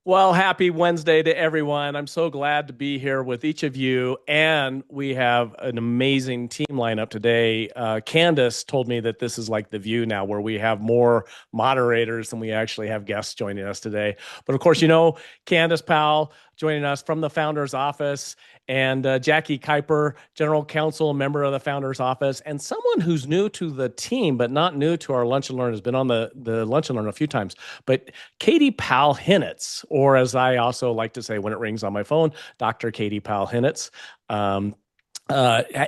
Well, happy Wednesday to everyone. I'm so glad to be here with each of you. And we have an amazing team lineup today. Candace told me that this is like The View now, where we have more moderators than we actually have guests joining us today. But of course, Candace Powell joining us from the founder's office, and Jackie Kuiper, general counsel, member of the founder's office, and someone who's new to the team, but not new to our Lunch and Learn, has been on the Lunch and Learn a few times. But Katie Powell Hinnitz, or as I also like to say when it rings on my phone, Dr. Katie Powell Hinnitz, um,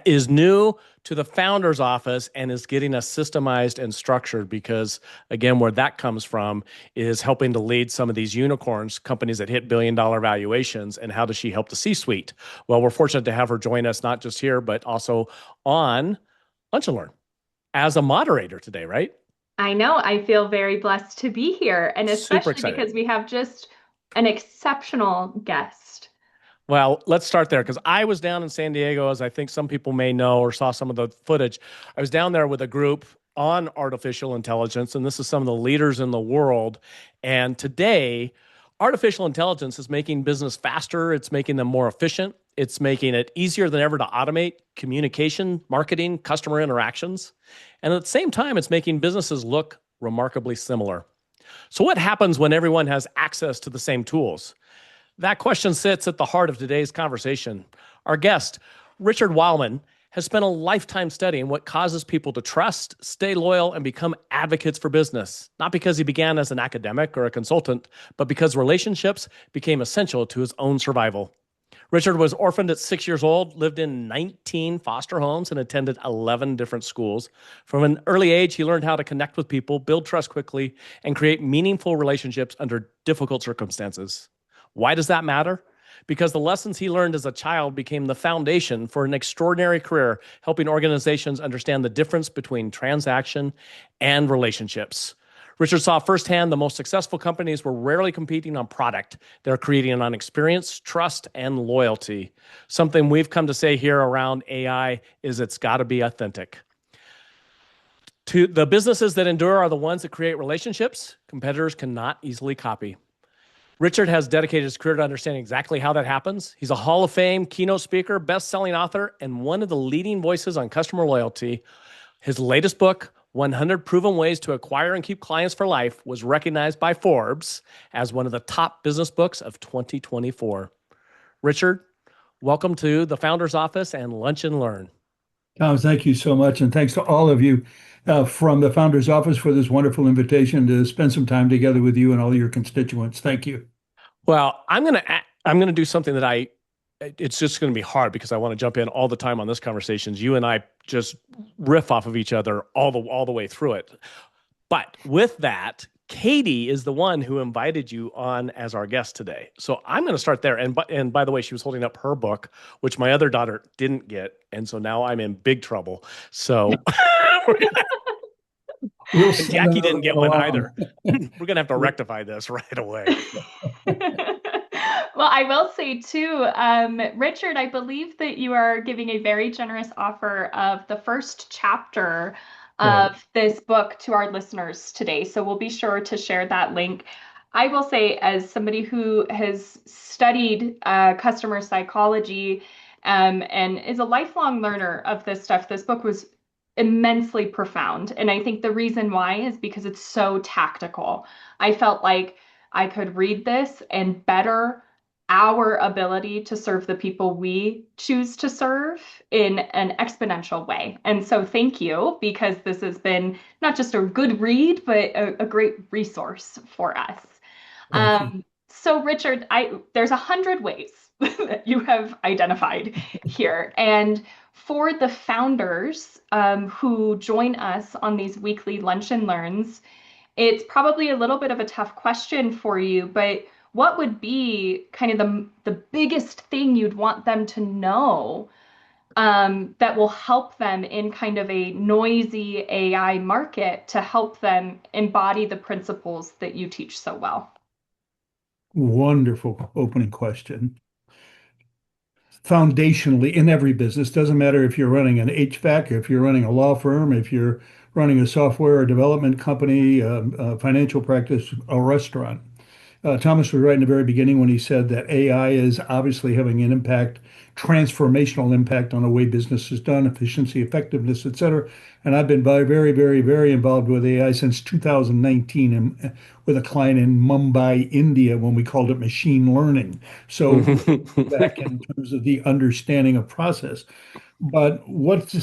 is new to the founder's office and is getting us systemized and structured because, again, where that comes from is helping to lead some of these unicorns, companies that hit billion-dollar valuations. And how does she help the C-suite? Well, we're fortunate to have her join us not just here, but also on Lunch and Learn as a moderator today, right? I know. I feel very blessed to be here, and Super especially excited. because we have just an exceptional guest. Well, let's start there because I was down in San Diego, as I think some people may know or saw some of the footage. I was down there with a group on artificial intelligence, and this is some of the leaders in the world. And today, artificial intelligence is making business faster, it's making them more efficient, it's making it easier than ever to automate communication, marketing, customer interactions. And at the same time, it's making businesses look remarkably similar. So, what happens when everyone has access to the same tools? That question sits at the heart of today's conversation. Our guest, Richard Weylman, has spent a lifetime studying what causes people to trust, stay loyal, and become advocates for business. Not because he began as an academic or a consultant, but because relationships became essential to his own survival. Richard was orphaned at 6 years old, lived in 19 foster homes, and attended 11 different schools. From an early age, he learned how to connect with people, build trust quickly, and create meaningful relationships under difficult circumstances. Why does that matter? Because the lessons he learned as a child became the foundation for an extraordinary career, helping organizations understand the difference between transaction and relationships. Richard saw firsthand the most successful companies were rarely competing on product. They're creating on experience, trust, and loyalty. Something we've come to say here around AI is it's got to be authentic. To the businesses that endure are the ones that create relationships competitors cannot easily copy. Richard has dedicated his career to understanding exactly how that happens. He's a Hall of Fame keynote speaker, best-selling author, and one of the leading voices on customer loyalty. His latest book, 100 Proven Ways to Acquire and Keep Clients for Life, was recognized by Forbes as one of the top business books of 2024. Richard, welcome to the Founder's Office and Lunch and Learn. Tom, thank you so much. And thanks to all of you from the Founder's Office for this wonderful invitation to spend some time together with you and all your constituents. Thank you. Well, I'm gonna do something that it's just going to be hard because I want to jump in all the time on this conversations. You and I just riff off of each other all the way through it. But with that, Katie is the one who invited you on as our guest today. So I'm going to start there. And by the way, she was holding up her book, which my other daughter didn't get, and so now I'm in big trouble. So We'll and send Jackie another didn't get one one along. either. We're going to have to rectify this right away. Well, I will say too, Richard, I believe that you are giving a very generous offer of the first chapter Right. of this book to our listeners today. So we'll be sure to share that link. I will say, as somebody who has studied customer psychology and is a lifelong learner of this stuff, this book was immensely profound. And I think the reason why is because it's so tactical. I felt like I could read this and better our ability to serve the people we choose to serve in an exponential way. And so thank you, because this has been not just a good read, but a great resource for us. Thank you. So Richard, there's 100 ways that you have identified here. And for the founders who join us on these weekly lunch and learns, it's probably a little bit of a tough question for you, but what would be kind of the biggest thing you'd want them to know that will help them in kind of a noisy AI market to help them embody the principles that you teach so well? Wonderful opening question. Foundationally, in every business, doesn't matter if you're running an HVAC, if you're running a law firm, if you're running a software or development company, a financial practice, a restaurant, Thomas was right in the very beginning when he said that AI is obviously having an impact, transformational impact on the way business is done, efficiency, effectiveness, et cetera. And I've been very involved with AI since 2019 with a client in Mumbai, India, when we called it machine learning. So back in terms of the understanding of process. But what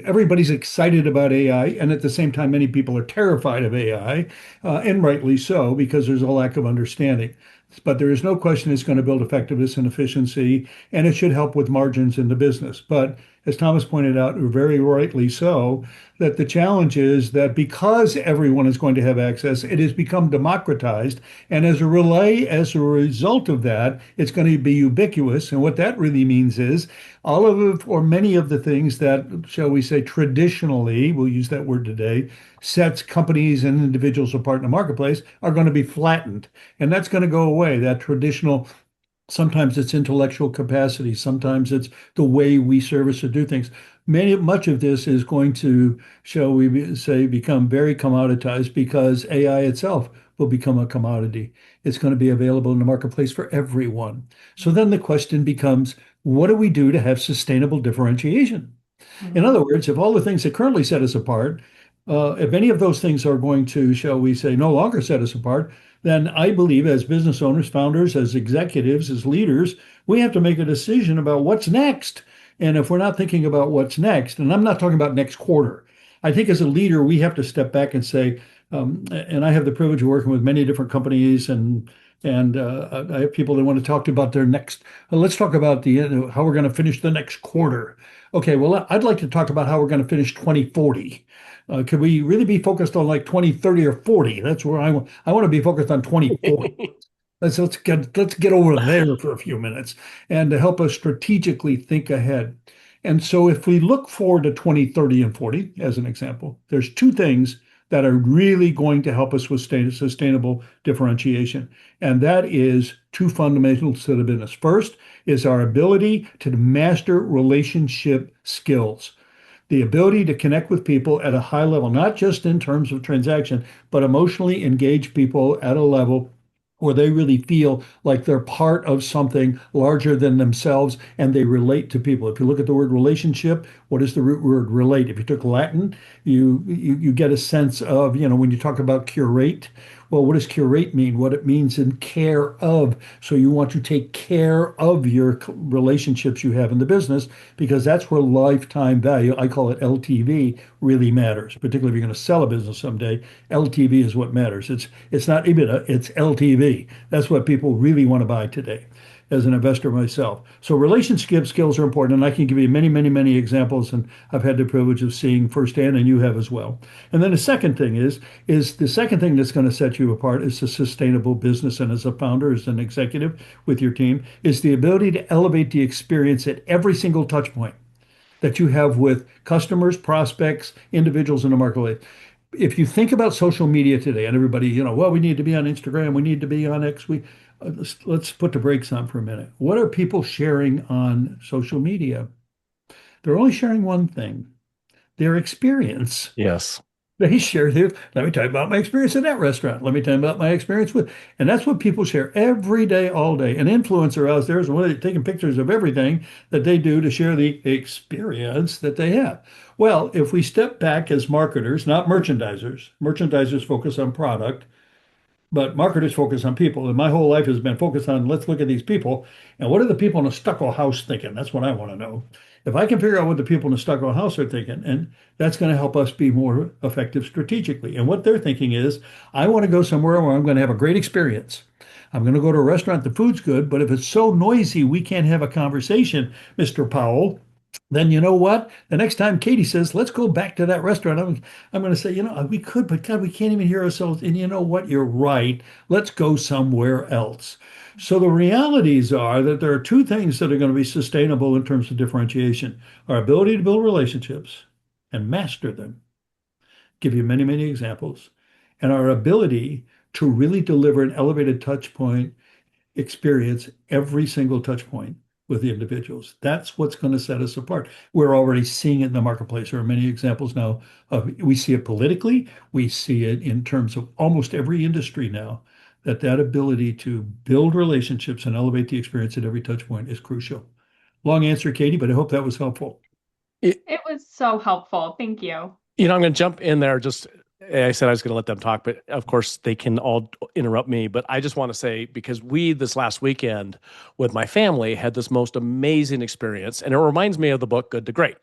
everybody's excited about AI, and at the same time, many people are terrified of AI, and rightly so, because there's a lack of understanding. But there is no question it's going to build effectiveness and efficiency, and it should help with margins in the business. But as Thomas pointed out, very rightly so, that the challenge is that because everyone is going to have access, it has become democratized, and as a result of that, it's going to be ubiquitous. And what that really means is all of or many of the things that, shall we say, traditionally, we'll use that word today, sets companies and individuals apart in the marketplace are going to be flattened. And that's going to go away. That traditional, sometimes it's intellectual capacity, sometimes it's the way we service or do things. Much of this is going to, shall we say, become very commoditized because AI itself will become a commodity. It's going to be available in the marketplace for everyone. So then the question becomes, what do we do to have sustainable differentiation? In other words, if all the things that currently set us apart, if any of those things are going to, shall we say, no longer set us apart, then I believe as business owners, founders, as executives, as leaders, we have to make a decision about what's next. And if we're not thinking about what's next, and I'm not talking about next quarter, I think as a leader, we have to step back and say, and I have the privilege of working with many different companies and I have people that want to talk about their next. Let's talk about how we're going to finish the next quarter. Okay, well, I'd like to talk about how we're going to finish 2040. Could we really be focused on like 2030 or 40? That's where I want to be focused on 2040. Let's get over there for a few minutes and to help us strategically think ahead. And so if we look forward to 2030 and 40, as an example, there's two things that are really going to help us with sustainable differentiation. And that is two fundamentals to the business. First is our ability to master relationship skills, the ability to connect with people at a high level, not just in terms of transaction, but emotionally engage people at a level where they really feel like they're part of something larger than themselves and they relate to people. If you look at the word relationship, what is the root word relate? If you took Latin, you get a sense of, when you talk about curate, well, what does curate mean? What it means in care of. So you want to take care of your relationships you have in the business because that's where lifetime value, I call it LTV, really matters. Particularly if you're going to sell a business someday, LTV is what matters. It's not EBITDA, it's LTV. That's what people really want to buy today as an investor myself. So relationship skills are important, and I can give you many examples, and I've had the privilege of seeing firsthand, and you have as well. And then the second thing is the second thing that's going to set you apart is a sustainable business, and as a founder, as an executive with your team, is the ability to elevate the experience at every single touch point that you have with customers, prospects, individuals in the marketplace. If you think about social media today, and everybody, well, we need to be on Instagram, we need to be on X, let's put the brakes on for a minute. What are people sharing on social media? They're only sharing one thing, their experience. Yes. They share let me tell you about my experience in that restaurant. Let me tell you about my experience with, and that's what people share every day, all day. An influencer out there is one of taking pictures of everything that they do to share the experience that they have. Well, if we step back as marketers, not merchandisers focus on product, but marketers focus on people. And my whole life has been focused on let's look at these people and what are the people in a stucco house thinking? That's what I want to know. If I can figure out what the people in the stucco house are thinking, and that's going to help us be more effective strategically. And what they're thinking is, I want to go somewhere where I'm going to have a great experience. I'm going to go to a restaurant, the food's good, but if it's so noisy we can't have a conversation, Mr. Powell, then you know what? The next time Katie says, let's go back to that restaurant, I'm going to say, we could, but God, we can't even hear ourselves. And you know what? You're right. Let's go somewhere else. So the realities are that there are two things that are going to be sustainable in terms of differentiation. Our ability to build relationships and master them. Give you many examples. And our ability to really deliver an elevated touch point experience every single touch point with the individuals. That's what's going to set us apart. We're already seeing it in the marketplace. There are many examples now. We see it politically. We see it in terms of almost every industry now that ability to build relationships and elevate the experience at every touch point is crucial. Long answer, Katie, but I hope that was helpful. It, It was so helpful. Thank you. I'm going to jump in there. Just I said I was going to let them talk, but of course they can all interrupt me. But I just want to say, because we this last weekend with my family had this most amazing experience, and it reminds me of the book Good to Great,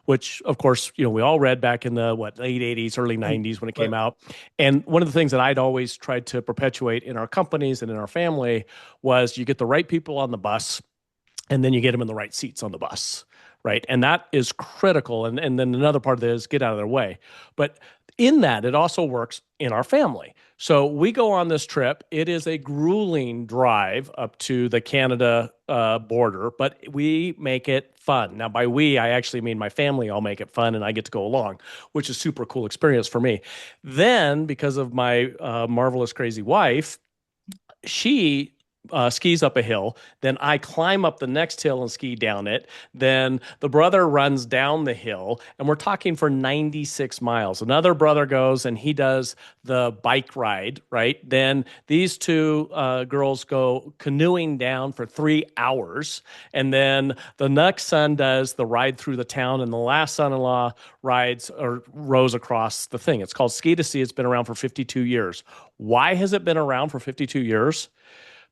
which of course, we all read back in the late 80s, early 90s when it Right. came out. And one of the things that I'd always tried to perpetuate in our companies and in our family was you get the right people on the bus and then you get them in the right seats on the bus, right? And that is critical. And then another part of it is get out of their way. But in that, it also works in our family. So we go on this trip. It is a grueling drive up to the Canada border, but we make it fun. Now, by we, I actually mean my family all make it fun, and I get to go along, which is super cool experience for me. Then, because of my marvelous, crazy wife, she skis up a hill. Then I climb up the next hill and ski down it. Then the brother runs down the hill, and we're talking for 96 miles. Another brother goes and he does the bike ride, right? Then these two girls go canoeing down for 3 hours. And then the next son does the ride through the town, and the last son in law rides or rows across the thing. It's called Ski to Sea. It's been around for 52 years. Why has it been around for 52 years?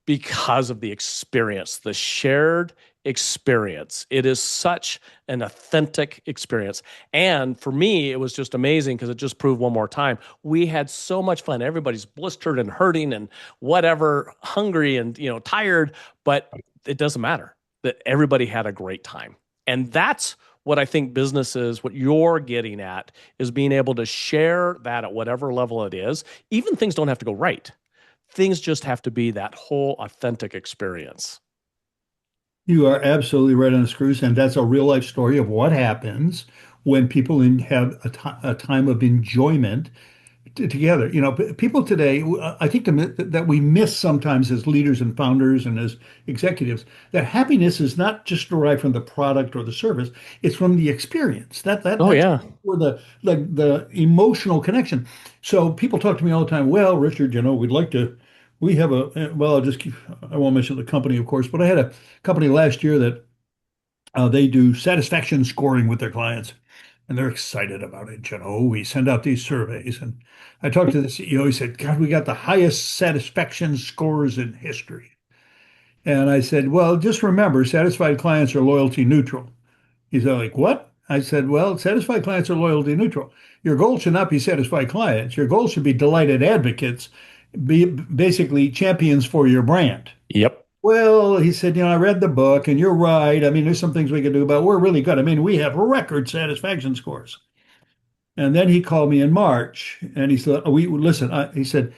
Because of the experience, the shared experience. It is such an authentic experience. And for me, it was just amazing because it just proved one more time. We had so much fun. Everybody's blistered and hurting and whatever, hungry and, tired, but it doesn't matter that everybody had a great time. And that's what I think businesses, what you're getting at is being able to share that at whatever level it is. Even things don't have to go right. Things just have to be that whole authentic experience. You are absolutely right on the screws, and that's a real life story of what happens when people have a time of enjoyment together. People today, I think that we miss sometimes as leaders and founders and as executives, that happiness is not just derived from the product or the service, it's from the experience. Oh That's yeah. where the emotional connection. So people talk to me all the time, well, Richard, we have well, I won't mention the company, of course, but I had a company last year that they do satisfaction scoring with their clients, and they're excited about it. We send out these surveys, and I talked to the CEO. He said, "God, we got the highest satisfaction scores in history." And I said, "Well, just remember, satisfied clients are loyalty neutral." He's like, "What?" I said, "Well, satisfied clients are loyalty neutral. Your goal should not be satisfied clients. Your goal should be delighted advocates, be basically champions for your brand." Yep. Well, he said, I read the book and you're right. I mean, there's some things we can do, but we're really good. I mean, we have record satisfaction scores. And then he called me in March and he said, he said,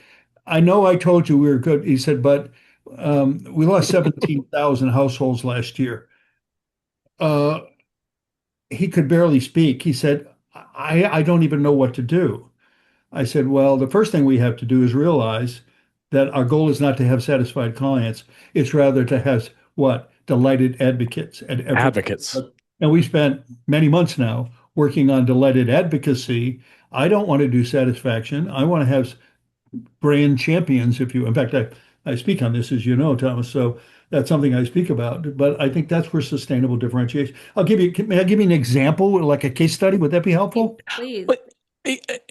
"I know I told you we were good." He said, "But we lost 17,000 households last year." Uh, he could barely speak. He said, I don't even know what to do." I said, "Well, the first thing we have to do is realize that our goal is not to have satisfied clients. It's rather to have what? Delighted advocates at every." Advocates. And we spent many months now working on delighted advocacy. I don't want to do satisfaction. I want to have brand champions, if you, in fact, I speak on this, as you know, Thomas. So that's something I speak about. But I think that's where sustainable differentiation. May I give you an example, like a case study? Would that be helpful? Please. But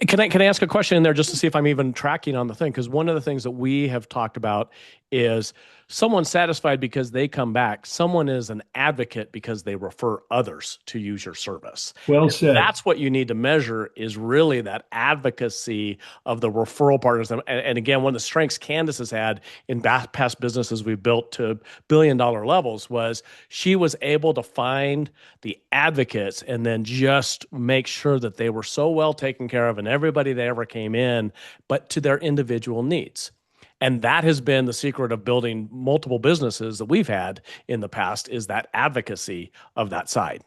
can I ask a question in there just to see if I'm even tracking on the thing? Because one of the things that we have talked about is someone's satisfied because they come back. Someone is an advocate because they refer others to use your service. Well said. That's what you need to measure is really that advocacy of the referral partners. And again, one of the strengths Candace has had in past businesses we've built to billion-dollar levels was she was able to find the advocates and then just make sure that they were so well taken care of and everybody that ever came in, but to their individual needs. And that has been the secret of building multiple businesses that we've had in the past is that advocacy of that side.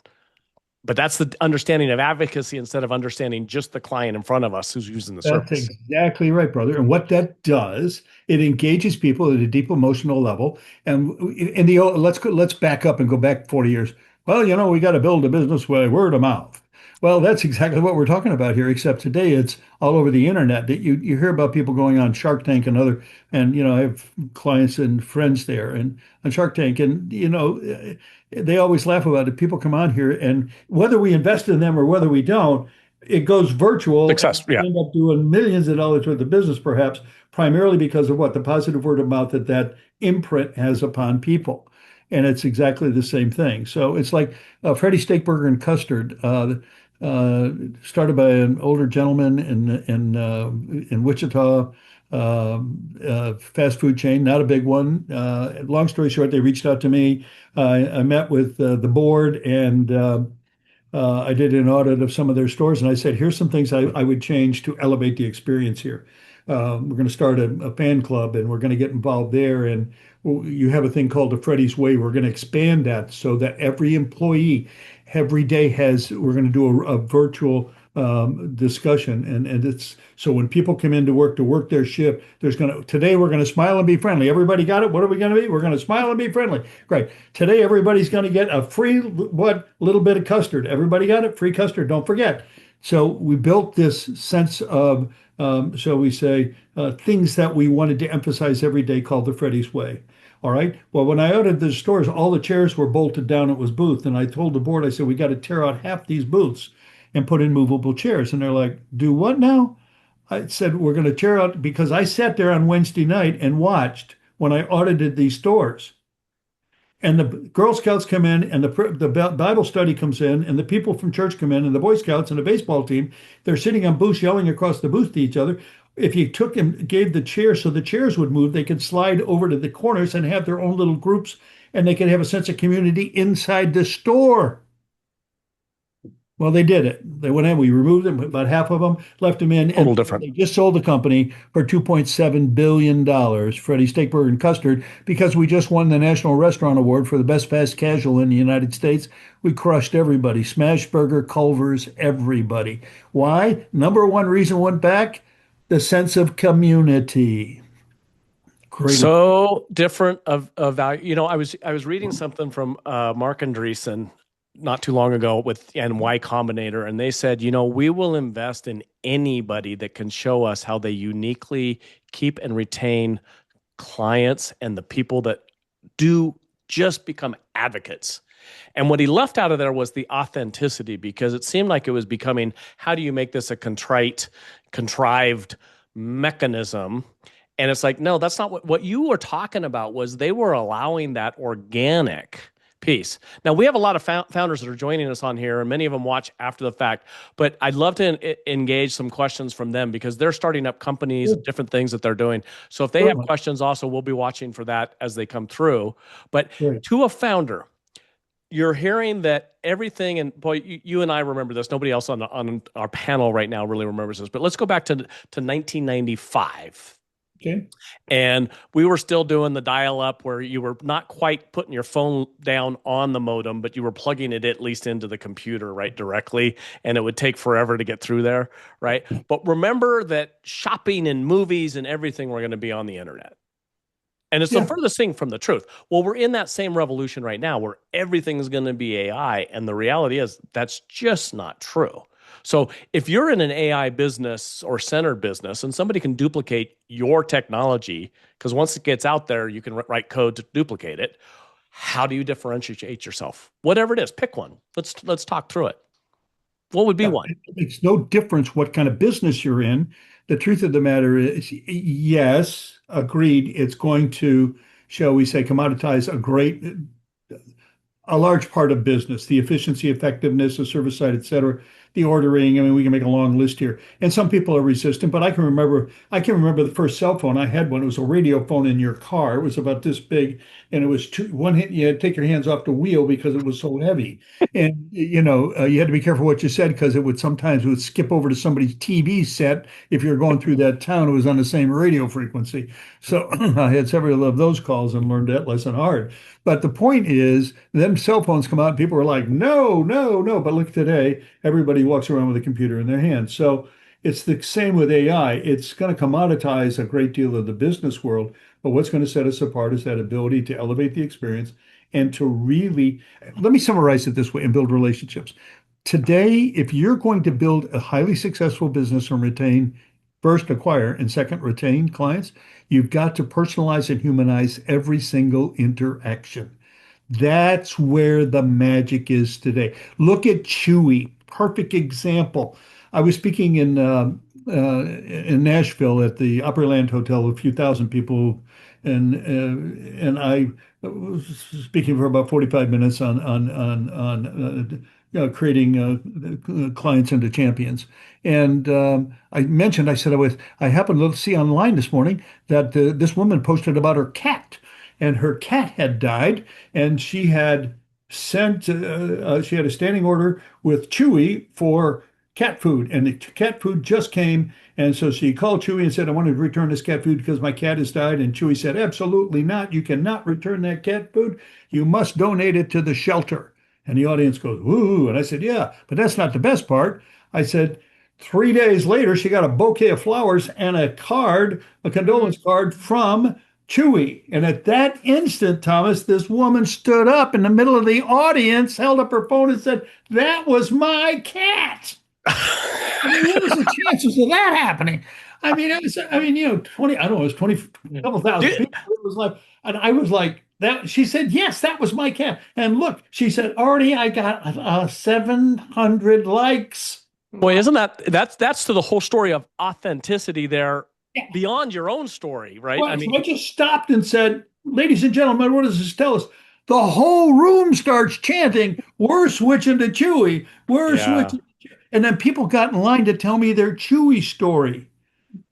But that's the understanding of advocacy instead of understanding just the client in front of us who's using the That's service. exactly right, brother. And what that does, it engages people at a deep emotional level. And in let's back up and go back 40 years. Well, we got to build a business by word of mouth. Well, that's exactly what we're talking about here, except today it's all over the internet. That you hear about people going on Shark Tank and other, and I have clients and friends there and on Shark Tank, and they always laugh about it. People come on here, and whether we invest in them or whether we don't, it goes virtual, and Success. Yeah. we end up doing millions of dollars worth of business, perhaps primarily because of what the positive word of mouth that imprint has upon people. And it's exactly the same thing. So it's like Freddie Steakburger and Custard. Uh, Started by an older gentleman in Wichita, fast food chain, not a big one. Long story short, they reached out to me. I met with the board and I did an audit of some of their stores, and I said, "Here's some things I would change to elevate the experience here. We're going to start a fan club, and we're going to get involved there. And you have a thing called the Freddy's Way. We're going to expand that so that every employee every day has. We're going to do a virtual discussion, and it's so when people come in to work their shift, today we're going to smile and be friendly. Everybody got it? What are we going to be? We're going to smile and be friendly. Great. Today everybody's going to get a free little bit of custard. Everybody got it? Free custard. Don't forget. So we built this sense of, shall we say, things that we wanted to emphasize every day called the Freddy's Way. All right. Well, when I ordered the stores, all the chairs were bolted down. It was booth. And I told the board, I said, we got to tear out half these booths and put in movable chairs. And they're like, do what now? I said, we're going to tear out because I sat there on Wednesday night and watched when I audited these stores. And the Girl Scouts come in, and the Bible study comes in, and the people from church come in, and the Boy Scouts and the baseball team. They're sitting on booths, yelling across the booth to each other. If you took and gave the chairs so the chairs would move, they could slide over to the corners and have their own little groups, and they could have a sense of community inside the store. Well, they did it. They went in, we removed them, about half of them, left them in, Total and different. they just sold the company for $2.7 billion, Freddie Steakburger and Custard, because we just won the National Restaurant Award for the best fast casual in the United States. We crushed everybody, Smashburger, Culver's, everybody. Why? Number one reason went back, the sense of community. Great. So different of value. I was reading something from Mark Andreessen not too long ago with and Y Combinator, and they said, we will invest in anybody that can show us how they uniquely keep and retain clients and the people that do just become advocates. And what he left out of there was the authenticity, because it seemed like it was becoming, how do you make this a contrived mechanism? And it's like, no, that's not what you were talking about. Was they were allowing that organic piece. Now, we have a lot of founders that are joining us on here, and many of them watch after the fact, but I'd love to engage some questions from them because they're starting up companies and different things that they're doing. So if they have questions also, we'll be watching for that as they come through. But to a founder, you're hearing that everything, and boy, you and I remember this. Nobody else on our panel right now really remembers this, but let's go back to 1995. Okay. And we were still doing the dial-up where you were not quite putting your phone down on the modem, but you were plugging it at least into the computer, right, directly, and it would take forever to get through there, right? But remember that shopping and movies and everything were going to be on the internet. And it's the furthest thing from the truth. Well, we're in that same revolution right now where everything is going to be AI, and the reality is that's just not true. So if you're in an AI business or centered business and somebody can duplicate your technology, because once it gets out there, you can write code to duplicate it. How do you differentiate yourself? Whatever it is, pick one. Let's talk through it. What would be one? It makes no difference what kind of business you're in. The truth of the matter is, yes, agreed. It's going to, shall we say, commoditize a large part of business, the efficiency, effectiveness, the service side, et cetera, the ordering. I mean, we can make a long list here. And some people are resistant, but I can remember the first cell phone I had one. It was a radio phone in your car. It was about this big, and it was one hit. You had to take your hands off the wheel because it was so heavy. And you had to be careful what you said because it would skip over to somebody's TV set. If you're going through that town, it was on the same radio frequency. So I had several of those calls and learned that lesson hard. But the point is, then cell phones come out, and people are like, no, no, no. But look today, everybody walks around with a computer in their hand. So it's the same with AI. It's going to commoditize a great deal of the business world. But what's going to set us apart is that ability to elevate the experience and to really, let me summarize it this way and build relationships. Today, if you're going to build a highly successful business and retain, first acquire and second retain clients, you've got to personalize and humanize every single interaction. That's where the magic is today. Look at Chewy, perfect example. I was speaking in Nashville at the Opryland Hotel, a few thousand people, and I was speaking for about 45 minutes on creating clients into champions. And I mentioned, I said I happened to see online this morning that this woman posted about her cat, and her cat had died, and she had a standing order with Chewy for cat food, and the cat food just came, and so she called Chewy and said, I wanted to return this cat food because my cat has died. And Chewy said, absolutely not. You cannot return that cat food. You must donate it to the shelter. And the audience goes, ooh. And I said, yeah, but that's not the best part. I said, 3 days later, she got a bouquet of flowers and a card, a condolence card from Chewy. And at that instant, Thomas, this woman stood up in the middle of the audience, held up her phone and said, that was my cat. I mean, what was the chances of that happening? I mean, 20, I don't know, it was 20, a couple thousand Dude, people. It was like, and I was like, that, she said, yes, that was my cat. And look, she said, already I got 700 likes. boy, isn't that's to the whole story of authenticity there Yeah. beyond your own story, right? I Well, mean, so I just stopped and said, ladies and gentlemen, what does this tell us? The whole room starts chanting, we're switching to Chewy. We're yeah, switching. And then people got in line to tell me their Chewy story.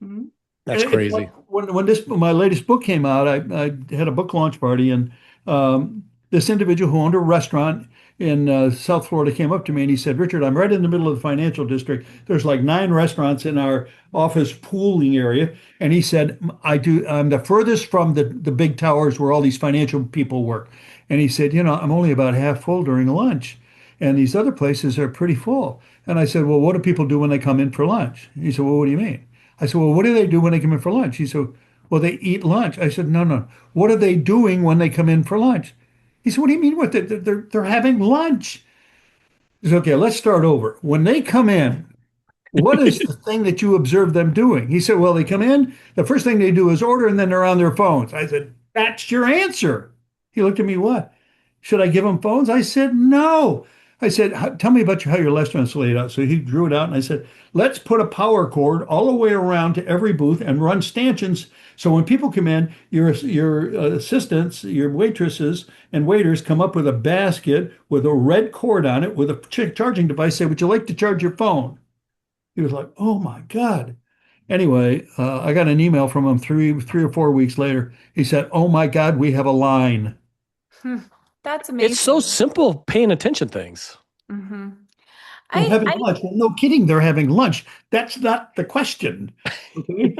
Mhm. that's It's like crazy. when this my latest book came out, I had a book launch party, and this individual who owned a restaurant in South Florida came up to me and he said, Richard, I'm right in the middle of the financial district. There's like 9 restaurants in our office pooling area. And he said, I'm the furthest from the big towers where all these financial people work. And he said, I'm only about half full during lunch. And these other places are pretty full. And I said, well, what do people do when they come in for lunch? He said, well, what do you mean? I said, well, what do they do when they come in for lunch? He said, well, they eat lunch. I said, no, no. What are they doing when they come in for lunch? He said, what do you mean? What? They're having lunch. He said, okay, let's start over. When they come in, what is the thing that you observe them doing? He said, well, they come in, the first thing they do is order, and then they're on their phones. I said, that's your answer. He looked at me, what? Should I give them phones? I said, no. I said, tell me about how your restaurant's laid out. So he drew it out, and I said, let's put a power cord all the way around to every booth and run stanchions. So when people come in, your assistants, your waitresses and waiters come up with a basket with a red cord on it with a charging device. Say, would you like to charge your phone? He was like, "Oh my God." Anyway, I got an email from him three or 4 weeks later. He said, "Oh my God, we have a line." Hmm. That's It's so amazing. simple paying attention things. Hmm. They're having I lunch. Well, no kidding, they're having lunch. That's not the question. Okay?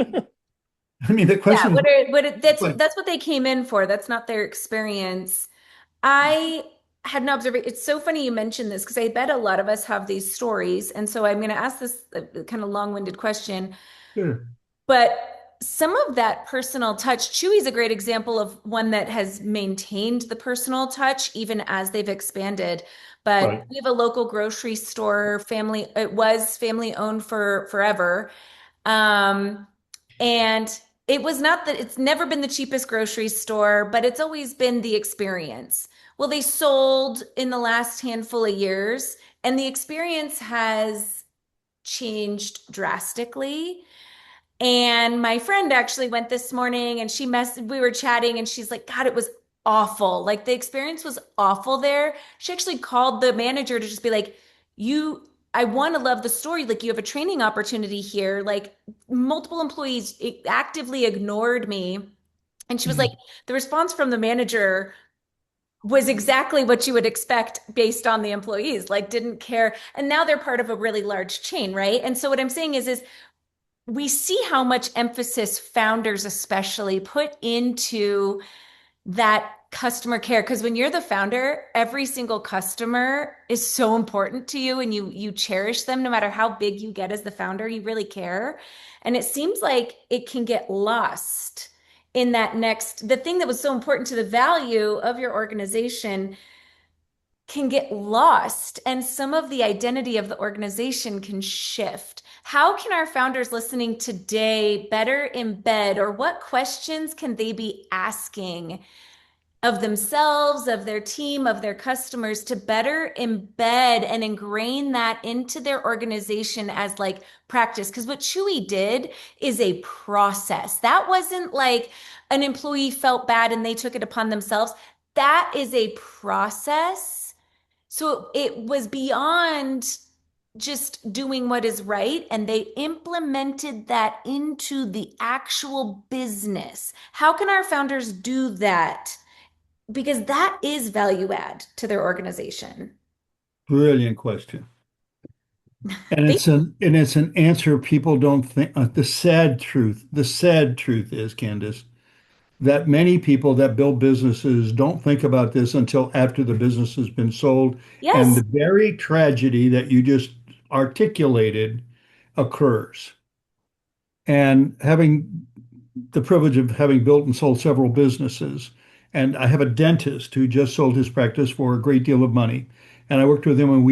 I mean, the Yeah, question is, like, that's what they came in for. That's not their experience. I had an observation. It's so funny you mentioned this because I bet a lot of us have these stories. And so I'm going to ask this kind of long-winded question. sure, But some of that personal touch, Chewy's a great example of one that has maintained the personal touch even as they've expanded. But right. we have a local grocery store, it was family owned for forever. Um, and it was not that it's never been the cheapest grocery store, but it's always been the experience. Well, they sold in the last handful of years, and the experience has changed drastically. And my friend actually went this morning and we were chatting and she's like, God, it was awful. Like the experience was awful there. She actually called the manager to just be like, I want to love the story. Like you have a training opportunity here. Like multiple employees actively ignored me. And she was like, Mhm. the response from the manager was exactly what you would expect based on the employees, like didn't care. And now they're part of a really large chain, right? And so what I'm saying is we see how much emphasis founders especially put into that customer care because when you're the founder every single customer is so important to you and you cherish them no matter how big you get as the founder you really care and it seems like it can get lost in the thing that was so important to the value of your organization can get lost and some of the identity of the organization can shift. How can our founders listening today better embed, or what questions can they be asking of themselves, of their team, of their customers to better embed and ingrain that into their organization as like practice? Because what Chewy did is a process. That wasn't like an employee felt bad and they took it upon themselves. That is a process. So it was beyond just doing what is right, and they implemented that into the actual business. How can our founders do that? Because that is value add to their organization. Brilliant question. And Thank it's an answer people don't think. The sad truth is, Candace, that many people that build businesses don't think about this until after the business has been sold, and Yes. the very tragedy that you just articulated occurs. And having the privilege of having built and sold several businesses, and I have a dentist who just sold his practice for a great deal of money. And I worked with him, and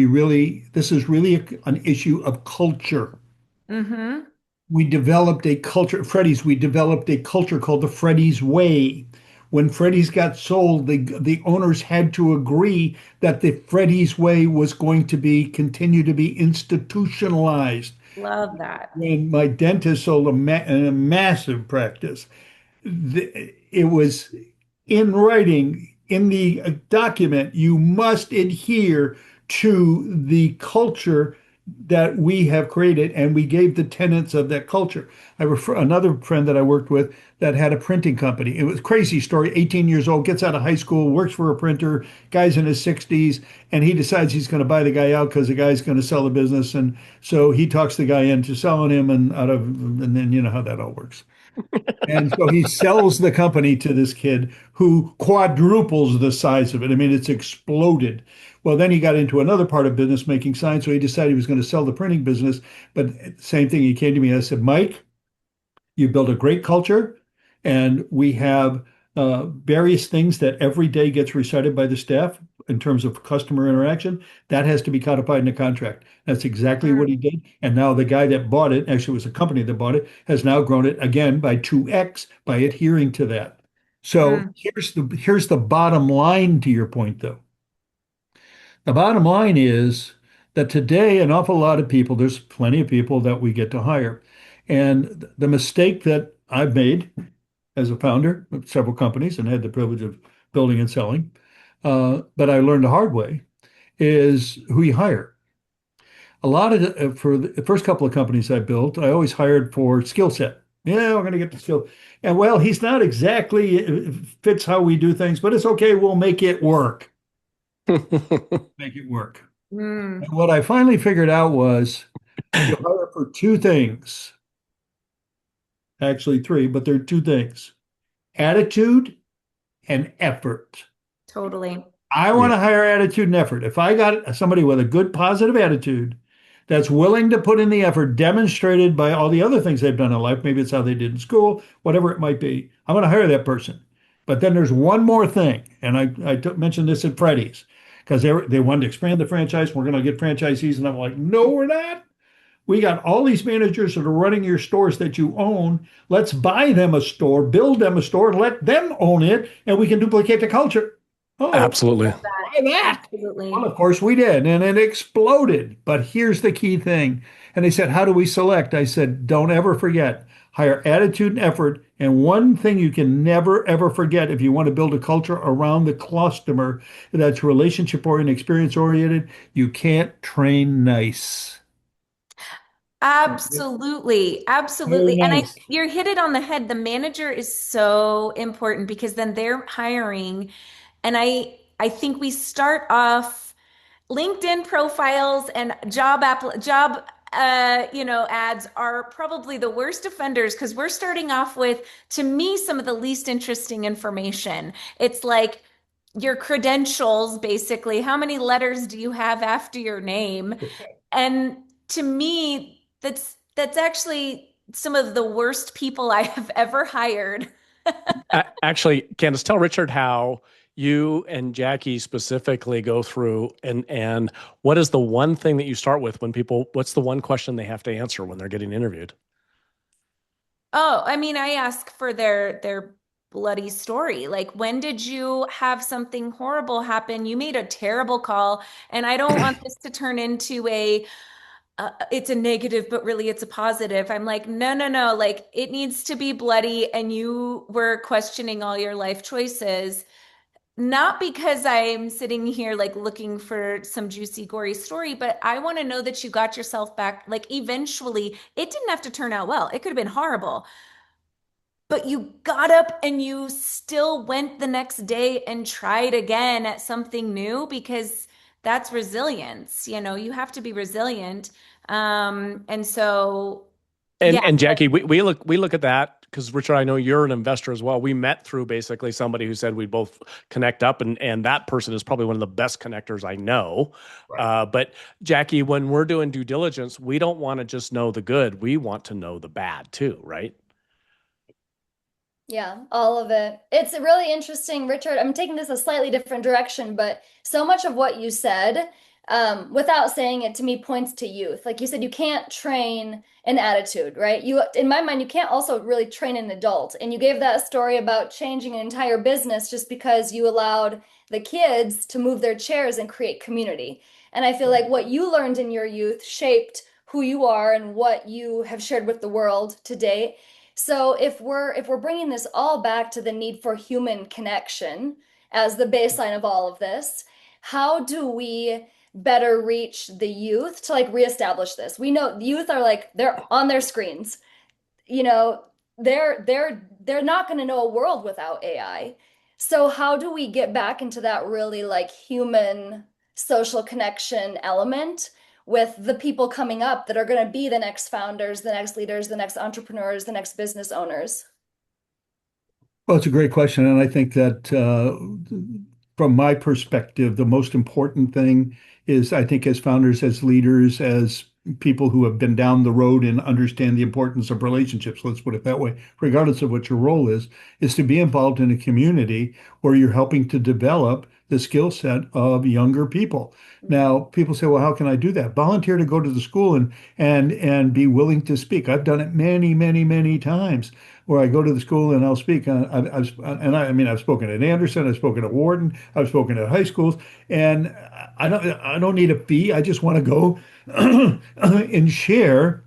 this is really an issue of culture. Mm-hmm. We developed a culture called the Freddy's Way. When Freddy's got sold, the owners had to agree that the Freddy's Way was going to be continue to be institutionalized. Love that. When my dentist sold a massive practice, it was in writing in the document, you must adhere to the culture that we have created, and we gave the tenets of that culture. I refer another friend that I worked with that had a printing company. It was a crazy story. 18 years old, gets out of high school, works for a printer, guy's in his 60s, and he decides he's going to buy the guy out because the guy's going to sell the business. And so he talks the guy into selling him, and then you know how that all works. And so he sells the company to this kid who quadruples the size of it. I mean, it's exploded. Well, then he got into another part of business, making signs. So he decided he was going to sell the printing business. But same thing, he came to me. I said, Mike, you built a great culture, and we have various things that every day gets recited by the staff in terms of customer interaction. That has to be codified in a contract. That's exactly what he did. And now the guy that bought it, actually it was a company that bought it, has now grown it again by 2x by adhering to that. So Mm. here's the bottom line to your point, though. The bottom line is that today, an awful lot of people, there's plenty of people that we get to hire. And the mistake that I've made as a founder of several companies and had the privilege of building and selling, but I learned the hard way, is who you hire. A lot of for the first couple of companies I built, I always hired for skill set. Yeah, we're going to get the skill. And well, he's not exactly fits how we do things, but it's okay. We'll make it work. Make it work. Mm. And what I finally figured out was you hire for two things, actually three, but there are two things: attitude and effort. Totally. I Yeah. want to hire attitude and effort. If I got somebody with a good positive attitude that's willing to put in the effort demonstrated by all the other things they've done in life, maybe it's how they did in school, whatever it might be, I'm going to hire that person. But then there's one more thing, and I mentioned this at Freddy's because they wanted to expand the franchise. We're going to get franchisees, and I'm like, no, we're not. We got all these managers that are running your stores that you own. Let's buy them a store, build them a store, let them own it, and we can duplicate the culture. Oh, Absolutely. Love that. why that? Well, Absolutely. of course we did, and it exploded. But here's the key thing. And they said, how do we select? I said, don't ever forget, hire attitude and effort. And one thing you can never, ever forget if you want to build a culture around the customer that's relationship oriented, experience oriented, you can't train nice. Absolutely. Very Absolutely. And nice. you're hit it on the head. The manager is so important because then they're hiring. And I think we start off LinkedIn profiles and ads are probably the worst offenders because we're starting off with, to me, some of the least interesting information. It's like your credentials, basically. How many letters do you have after your name? And to me, that's actually some of the worst people I have ever hired. Actually, Candace, tell Richard how you and Jackie specifically go through, and what is the one thing that you start with when people, what's the one question they have to answer when they're getting interviewed? Oh, I mean, I ask for their bloody story. Like, when did you have something horrible happen? You made a terrible call, and I don't want this to turn into a it's a negative, but really it's a positive. I'm like, no, no, no. Like, it needs to be bloody, and you were questioning all your life choices. Not because I'm sitting here like looking for some juicy, gory story, but I want to know that you got yourself back. Like, eventually, it didn't have to turn out well. It could have been horrible, but you got up and you still went the next day and tried again at something new because that's resilience. You have to be resilient. And so, yeah. And Jackie, we look at that because Richard, I know you're an investor as well. We met through basically somebody who said we both connect up, and that person is probably one of the best connectors I know. Right. But Jackie, when we're doing due diligence, we don't want to just know the good; we want to know the bad too, right? Yeah, all of it. It's really interesting, Richard. I'm taking this a slightly different direction, but so much of what you said, without saying it to me, points to youth. Like you said, you can't train an attitude, right? In my mind, you can't also really train an adult. And you gave that story about changing an entire business just because you allowed the kids to move their chairs and create community. And I feel like what you learned in your youth shaped who you are and what you have shared with the world today. So if we're bringing this all back to the need for human connection as the baseline of all of this, how do we better reach the youth to like reestablish this? We know youth are like they're on their screens. You know, they're not going to know a world without AI. So how do we get back into that really like human social connection element with the people coming up that are going to be the next founders, the next leaders, the next entrepreneurs, the next business owners? Well, it's a great question, and I think that from my perspective, the most important thing is, I think, as founders, as leaders, as people who have been down the road and understand the importance of relationships, let's put it that way, regardless of what your role is to be involved in a community where you're helping to develop the skill set of younger people. Now, people say, well, how can I do that? Volunteer to go to the school and be willing to speak. I've done it many, many, many times where I go to the school and I'll speak. I mean, I've spoken at Anderson, I've spoken at Wharton, I've spoken at high schools, and I don't need a fee. I just want to go and share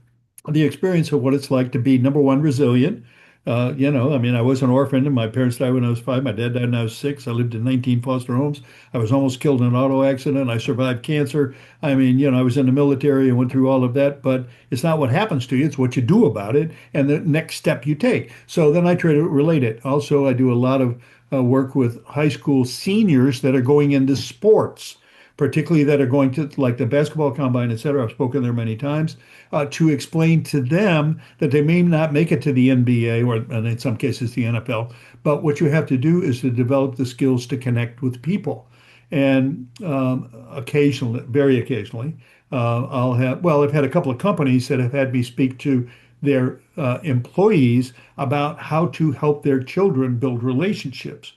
the experience of what it's like to be number one, resilient. I mean, I was an orphan, and my parents died when I was 5. My dad died when I was 6. I lived in 19 foster homes. I was almost killed in an auto accident. I survived cancer. I mean, I was in the military and went through all of that, but it's not what happens to you, it's what you do about it and the next step you take. So then I try to relate it. Also, I do a lot of work with high school seniors that are going into sports, particularly that are going to like the basketball combine, et cetera. I've spoken there many times to explain to them that they may not make it to the NBA or and in some cases the NFL, but what you have to do is to develop the skills to connect with people. And occasionally, very occasionally, I've had a couple of companies that have had me speak to their employees about how to help their children build relationships.